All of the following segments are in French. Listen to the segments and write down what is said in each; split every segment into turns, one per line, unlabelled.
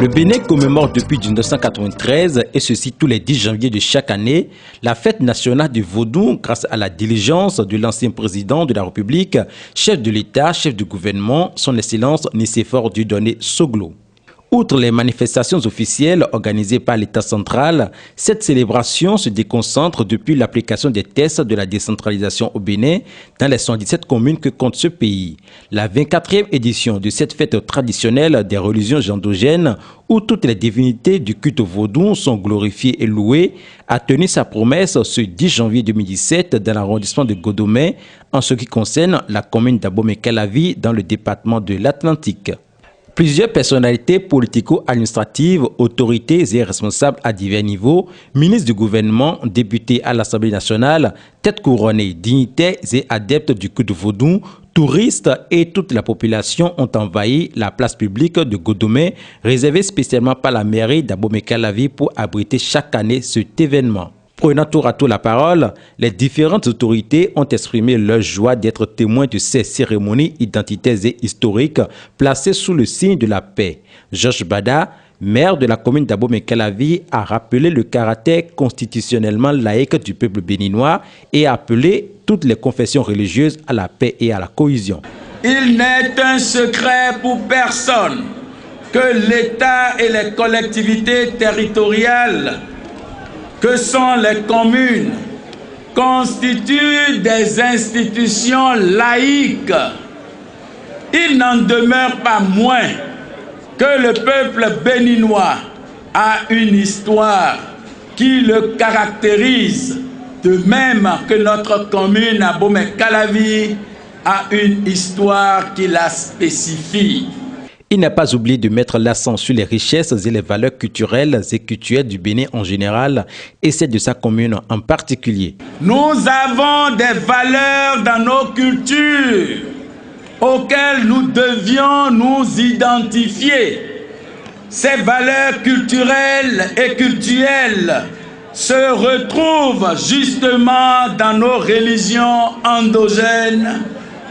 Le Bénin commémore depuis 1993, et ceci tous les 10 janvier de chaque année, la fête nationale du Vaudou grâce à la diligence de l'ancien président de la République, chef de l'État, chef du gouvernement, son Excellence Nicéphore Dieudonné Soglo. Outre les manifestations officielles organisées par l'État central, cette célébration se déconcentre depuis l'application des tests de la décentralisation au Bénin dans les 117 communes que compte ce pays. La 24e édition de cette fête traditionnelle des religions endogènes, où toutes les divinités du culte vaudou sont glorifiées et louées, a tenu sa promesse ce 10 janvier 2017 dans l'arrondissement de Godomé, en ce qui concerne la commune d'Abomey-Calavi dans le département de l'Atlantique. Plusieurs personnalités politico-administratives, autorités et responsables à divers niveaux, ministres du gouvernement, députés à l'Assemblée nationale, têtes couronnées, dignitaires et adeptes du culte vaudou, touristes et toute la population ont envahi la place publique de Godomé, réservée spécialement par la mairie d'Abomey-Calavi pour abriter chaque année cet événement. Prenant tour à tour la parole, les différentes autorités ont exprimé leur joie d'être témoins de ces cérémonies identitaires et historiques placées sous le signe de la paix. Georges Bada, maire de la commune d'Abomey-Calavi, a rappelé le caractère constitutionnellement laïque du peuple béninois et a appelé toutes les confessions religieuses à la paix et à la cohésion.
Il n'est un secret pour personne que l'État et les collectivités territoriales que sont les communes, constituent des institutions laïques. Il n'en demeure pas moins que le peuple béninois a une histoire qui le caractérise, de même que notre commune Abomey-Calavi a une histoire qui la spécifie.
Il n'a pas oublié de mettre l'accent sur les richesses et les valeurs culturelles et culturelles du Bénin en général et celles de sa commune en particulier.
Nous avons des valeurs dans nos cultures auxquelles nous devions nous identifier. Ces valeurs culturelles et cultuelles se retrouvent justement dans nos religions endogènes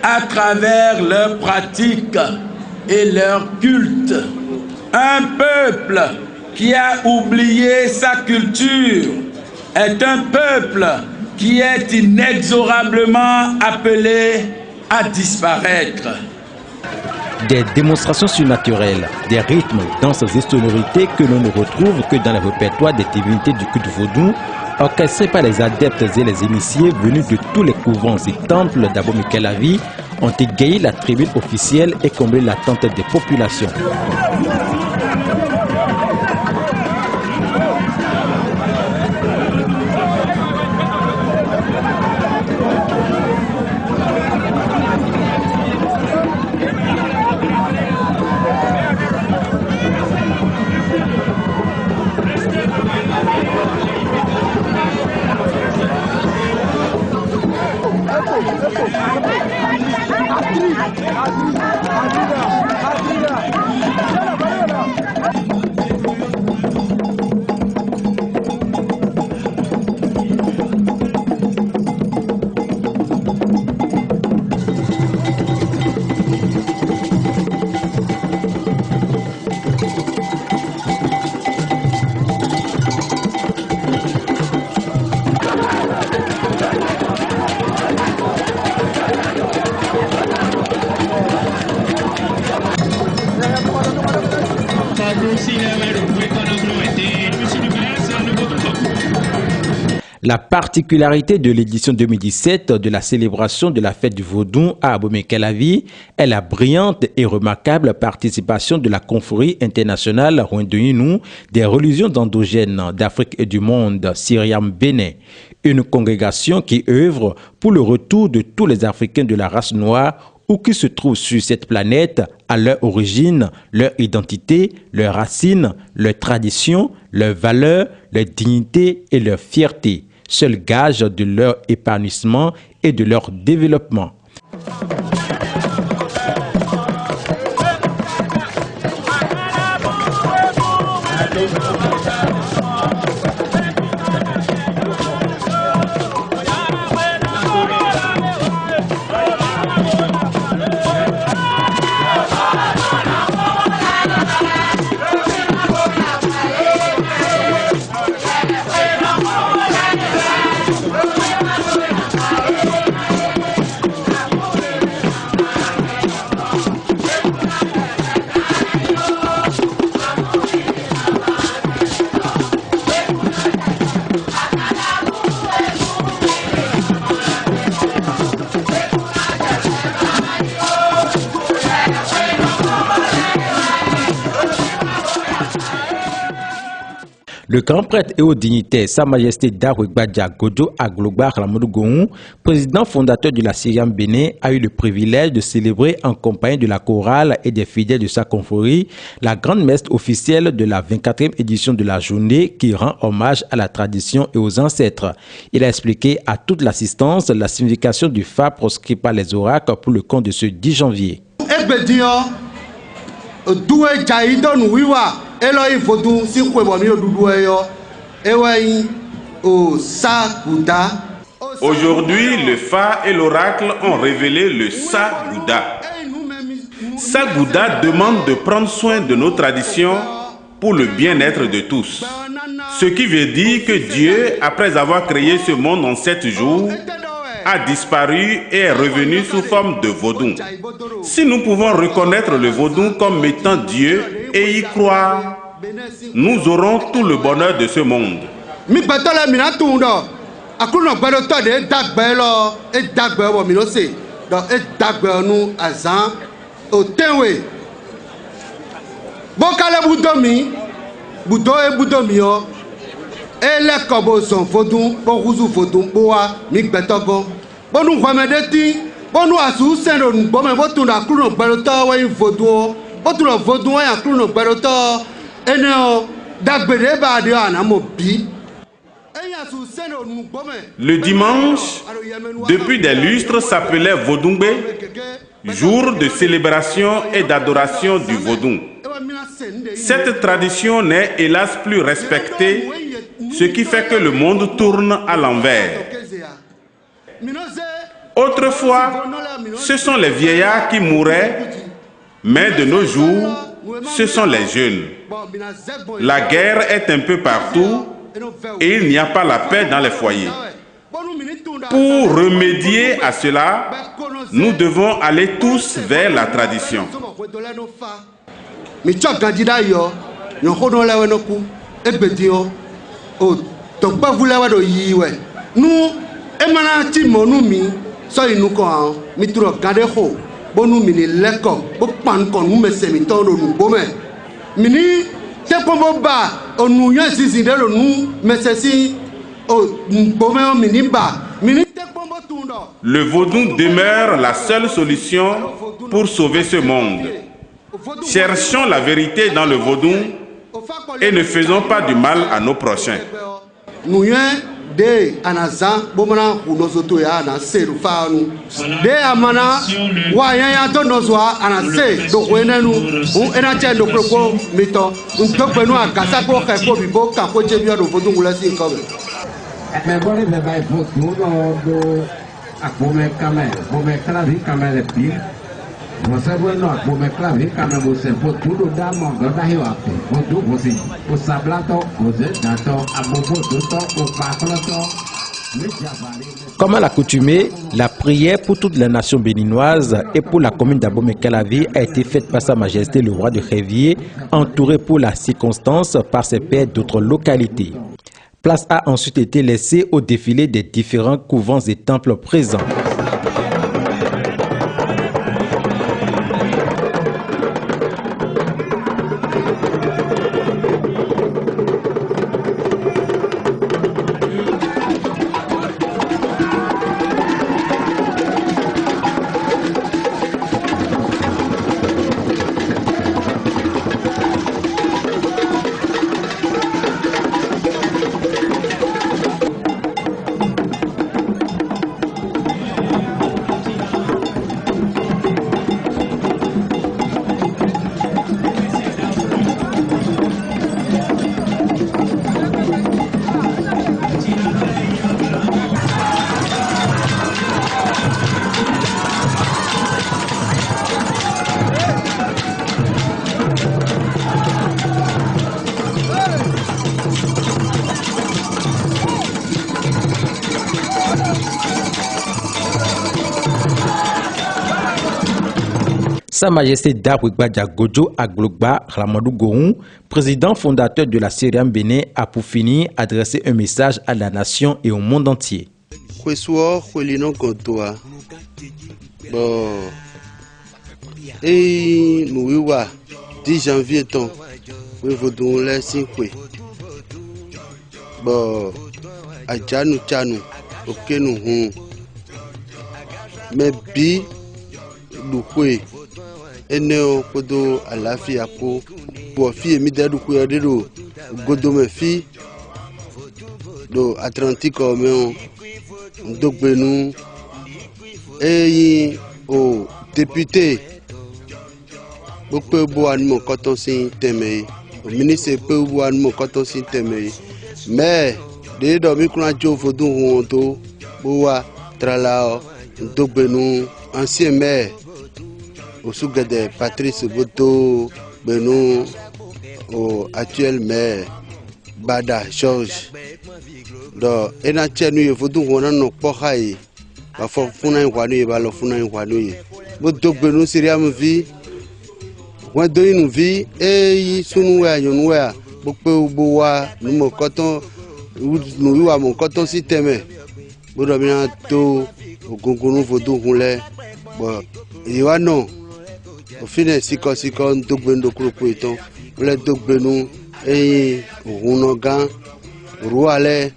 à travers leurs pratiques et leur culte. Un peuple qui a oublié sa culture est un peuple qui est inexorablement appelé à disparaître.
Des démonstrations surnaturelles, des rythmes, danses et sonorités que l'on ne retrouve que dans le répertoire des divinités du culte vaudou, orchestrés par les adeptes et les initiés venus de tous les couvents et temples d'Abomey-Calavi, ont égayé la tribune officielle et comblé l'attente des populations. La particularité de l'édition 2017 de la célébration de la fête du Vaudou à Abomey-Calavi est la brillante et remarquable participation de la confrérie internationale Rwendouinou des religions endogènes d'Afrique et du monde, Syriam Bénin, une congrégation qui œuvre pour le retour de tous les Africains de la race noire ou qui se trouvent sur cette planète à leur origine, leur identité, leurs racines, leurs traditions, leurs valeurs, leur dignité et leur fierté, seul gage de leur épanouissement et de leur développement. Le grand prêtre et haut dignitaire Sa Majesté Darwegbadia Gojo Aglogba Ramadou Gohou, président fondateur de la Syriam Bénin, a eu le privilège de célébrer en compagnie de la chorale et des fidèles de sa confrérie la grande messe officielle de la 24e édition de la journée qui rend hommage à la tradition et aux ancêtres. Il a expliqué à toute l'assistance la signification du phare proscrit par les oracles pour le compte de ce 10 janvier.
Aujourd'hui, le phare et l'oracle ont révélé le Sa-Gouda. Sa-Gouda demande de prendre soin de nos traditions pour le bien-être de tous. Ce qui veut dire que Dieu, après avoir créé ce monde en 7 jours, a disparu et est revenu sous forme de vaudou. Si nous pouvons reconnaître le vaudou comme étant Dieu et y croire, nous aurons tout le bonheur de ce monde. Le dimanche, depuis des lustres, s'appelait Vodungbe, jour de célébration et d'adoration du vaudou. Cette tradition n'est hélas plus respectée, ce qui fait que le monde tourne à l'envers. Autrefois, ce sont les vieillards qui mouraient, mais de nos jours, ce sont les jeunes. La guerre est un peu partout et il n'y a pas la paix dans les foyers. Pour remédier à cela, nous devons aller tous vers la tradition. Le vaudou demeure la seule solution pour sauver ce monde. Cherchons la vérité dans le vaudou et ne faisons pas du mal à nos prochains.
Comme à l'accoutumée, la prière pour toutes les nations béninoises et pour la commune d'Abomey-Calavi a été faite par Sa Majesté le roi de Révier, entouré pour la circonstance par ses pairs d'autres localités. Place a ensuite été laissée au défilé des différents couvents et temples présents. Sa Majesté Darwegbadia Gojo Aglogba Ramadou Gohou, président fondateur de la Syriam Bénin, a pour finir adressé un message à la nation et au monde entier.
bo ajanu chanu okenu hun me bi lukwe eneo kodo àlàáfíà ko bo fi mi de lukwe odero godo me fi do Atlantique me on dogbenu eyin o député beaucoup bo anmo koton sin teme o ministre peu bo anmo koton sin teme mais de do mi kuna jo vodun won to bo wa trala dogbenu ancien maire au Sougade Patrice Boto Benu au actuel maire Bada George do ena chenu ye vodun won no pohai ba fo funa nwanu ba lo funa nwanu ye bo dogbenu siriam vi wọ́n do inú vi eyi sunu wa yonu wa bo pe ugbo wa nu mo koton nu wa mo koton si teme bo do mi na to ogungun vodun hunle bo iwa no o fine siko dogbenu kurupo itan le dogbenu eyi ohun no gan ruale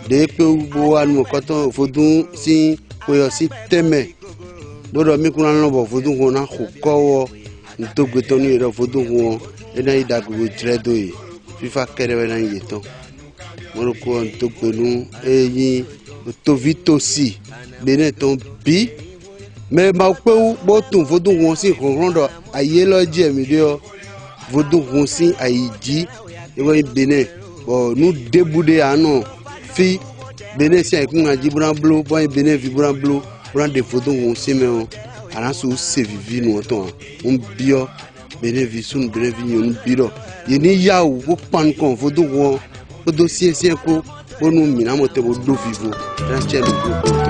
de pe ugbo wa nu mo koton vodun si koyo si teme bo do mi kuna lo bo vodun hun na kowo ndogbe to ni ro vodun won ena idago tredo yi fifa kere na yeton moroko ndogbe nu eyin to vitosi bene ton bi me ma pe bo tun vodun won si ronrondo aye lo je mi de o vodun won si ayiji ewo bene bo nu debude anu fi bene si ikun aji bran blo bo bene vi bran blo bran de vodun won si me o anaso se vivi no ton bio benevisun benevi on biro yeni yawo wo pan kon vodun won odo si ko bonu mi na mo te bo do vivo dan chelu